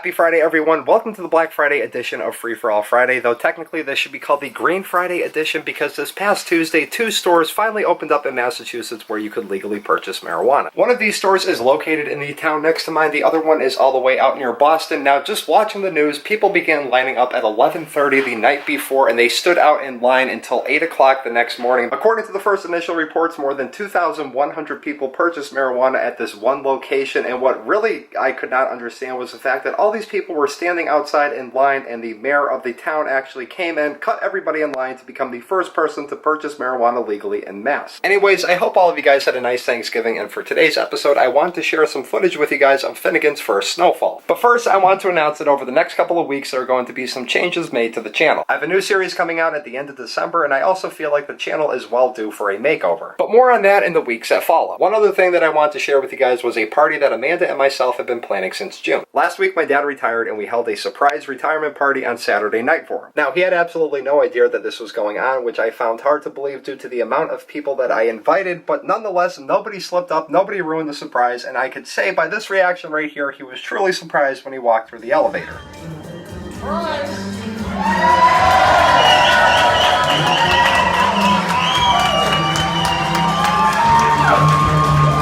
Happy Friday, everyone. Welcome to the Black Friday edition of Free For All Friday, though technically this should be called the Green Friday edition because this past Tuesday, 2 stores finally opened up in Massachusetts where you could legally purchase marijuana. One of these stores is located in the town next to mine. The other one is all the way out near Boston. Now, just watching the news, people began lining up at 11:30 the night before, and they stood out in line until 8 o'clock the next morning. According to the first initial reports, more than 2,100 people purchased marijuana at this one location, and what really I could not understand was the fact that all these people were standing outside in line, and the mayor of the town actually came in, cut everybody in line to become the first person to purchase marijuana legally en masse. Anyways, I hope all of you guys had a nice Thanksgiving, and for today's episode, I want to share some footage with you guys of Finnegan's first snowfall. But first, I want to announce that over the next couple of weeks, there are going to be some changes made to the channel. I have a new series coming out at the end of December, and I also feel like the channel is well due for a makeover. But more on that in the weeks that follow. One other thing that I want to share with you guys was a party that Amanda and myself have been planning since June. Last week, my dad retired, and we held a surprise retirement party on Saturday night for him. Now, he had absolutely no idea that this was going on, which I found hard to believe due to the amount of people that I invited, but nonetheless, nobody slipped up, nobody ruined the surprise, and I could say by this reaction right here, he was truly surprised when he walked through the elevator.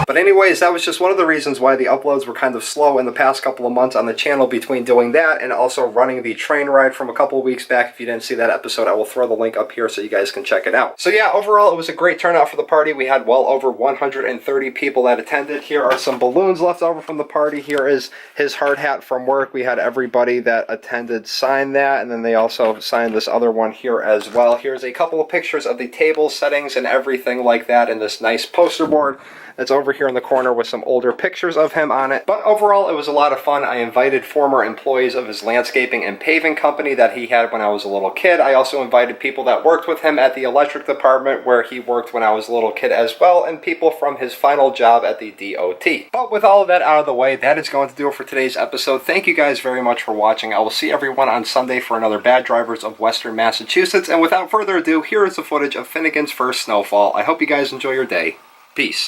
But anyways, that was just one of the reasons why the uploads were kind of slow in the past couple of months on the channel between doing that and also running the train ride from a couple of weeks back. If you didn't see that episode, I will throw the link up here so you guys can check it out. So yeah, overall, it was a great turnout for the party. We had well over 130 people that attended. Here are some balloons left over from the party. Here is his hard hat from work. We had everybody that attended sign that, and then they also signed this other one here as well. Here's a couple of pictures of the table settings and everything like that in this nice poster board that's over here in the corner with some older pictures of him on it. But overall, it was a lot of fun. I invited former employees of his landscaping and paving company that he had when I was a little kid. I also invited people that worked with him at the electric department where he worked when I was a little kid as well, and people from his final job at the DOT. But with all of that out of the way, that is going to do it for today's episode. Thank you guys very much for watching. I will see everyone on Sunday for another Bad Drivers of Western Massachusetts. And without further ado, here is the footage of Finnegan's first snowfall. I hope you guys enjoy your day. Peace.